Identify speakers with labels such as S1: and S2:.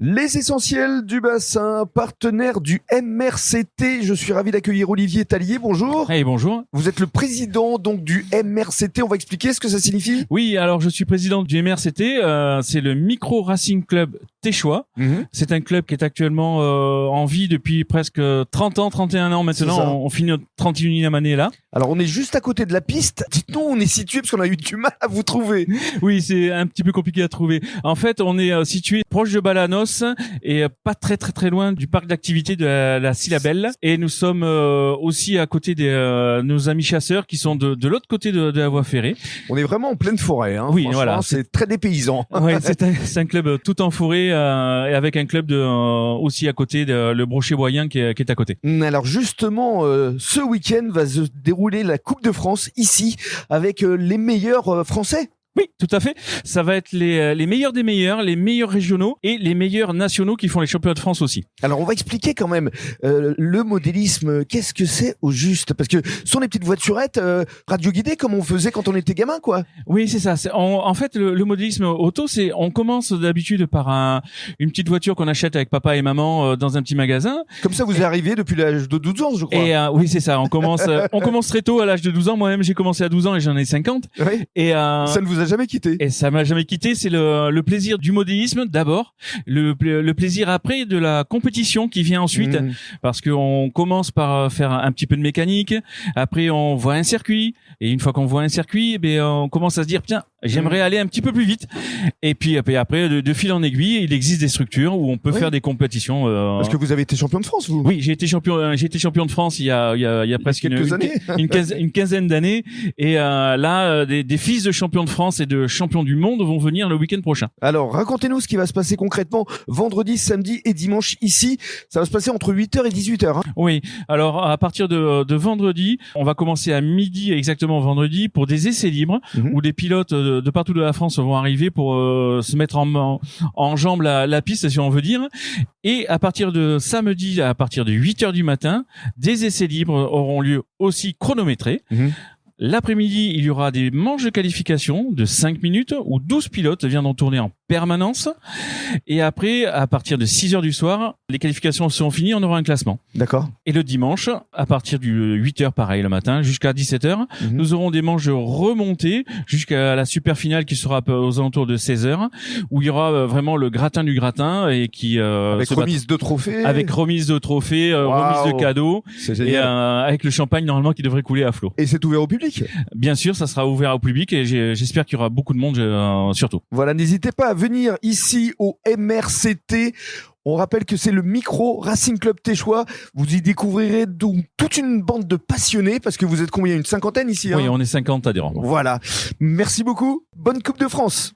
S1: Les essentiels du bassin, partenaire du MRCT. Je suis ravi d'accueillir Olivier Tallier. Bonjour.
S2: Hey, bonjour.
S1: Vous êtes le président donc du MRCT. On va expliquer ce que ça signifie.
S2: Oui, alors je suis président du MRCT. C'est le Micro Racing Club Téchois. C'est un club qui est actuellement en vie depuis presque 30 ans, 31 ans maintenant. On finit notre 31e année là.
S1: Alors on est juste à côté de la piste. Dites-nous où on est situé parce qu'on a eu du mal à vous trouver.
S2: Oui, c'est un petit peu compliqué à trouver. En fait, on est situé proche de Balanos et pas très loin du parc d'activité de la Syllabelle. Et nous sommes aussi à côté de nos amis chasseurs qui sont de l'autre côté de la voie ferrée.
S1: On est vraiment en pleine forêt. Hein.
S2: Oui, voilà.
S1: C'est très dépaysant.
S2: Oui, c'est un club tout en forêt et avec un club aussi à côté de le Brochet-Boyen qui est à côté.
S1: Alors justement, ce week-end va se dérouler la Coupe de France ici avec les meilleurs Français.
S2: Oui, tout à fait. Ça va être les meilleurs des meilleurs, les meilleurs régionaux et les meilleurs nationaux qui font les championnats de France aussi.
S1: Alors on va expliquer quand même le modélisme. Qu'est-ce que c'est au juste? Parce que ce sont des petites voiturettes radio-guidées comme on faisait quand on était gamin, quoi.
S2: Oui, c'est ça. En fait, le modélisme auto, on commence d'habitude par une petite voiture qu'on achète avec papa et maman dans un petit magasin.
S1: Comme ça, vous êtes arrivé depuis l'âge de 12 ans, je crois.
S2: Et oui, c'est ça. On commence très tôt à l'âge de 12 ans. Moi-même, j'ai commencé à 12 ans et j'en ai 50.
S1: Oui.
S2: Et
S1: ça ne vous a jamais quitté.
S2: Et ça m'a jamais quitté. C'est le plaisir du modélisme d'abord, le plaisir après de la compétition qui vient ensuite, parce qu'on commence par faire un petit peu de mécanique. Après, on voit un circuit, et une fois qu'on voit un circuit, on commence à se dire tiens, j'aimerais aller un petit peu plus vite. Et puis après, de fil en aiguille, il existe des structures où on peut faire des compétitions.
S1: Parce que vous avez été champion de France, vous.
S2: Oui, j'ai été champion de France il y a presque une quinzaine d'années. Et là, des fils de champions de France et de champions du monde vont venir le week-end prochain.
S1: Alors, racontez-nous ce qui va se passer concrètement vendredi, samedi et dimanche ici. Ça va se passer entre 8h et 18h. Hein.
S2: Oui. Alors, à partir de vendredi, on va commencer à midi exactement vendredi pour des essais libres où des pilotes de partout de la France vont arriver pour se mettre en jambe la piste, si on veut dire. Et à partir de samedi, à partir de 8h du matin, des essais libres auront lieu aussi chronométrés. L'après-midi, il y aura des manches de qualification de 5 minutes où 12 pilotes viendront tourner en permanence. Et après, à partir de 6h du soir, les qualifications seront finies, on aura un classement.
S1: D'accord.
S2: Et le dimanche, à partir du 8h pareil le matin, jusqu'à 17h, nous aurons des manches remontées jusqu'à la super finale qui sera aux alentours de 16h, où il y aura vraiment le gratin du gratin et qui
S1: avec remise de trophées.
S2: Avec remise de trophées, remise de cadeaux.
S1: C'est génial.
S2: Et avec le champagne normalement qui devrait couler à flot.
S1: Et c'est ouvert au public.
S2: Bien sûr, ça sera ouvert au public et j'espère qu'il y aura beaucoup de monde surtout.
S1: Voilà, n'hésitez pas à venir ici au MRCT. On rappelle que c'est le Micro Racing Club Téchois. Vous y découvrirez donc toute une bande de passionnés parce que vous êtes combien? Une cinquantaine ici, hein?
S2: Oui, on est 50 adhérents.
S1: Voilà. Merci beaucoup. Bonne Coupe de France.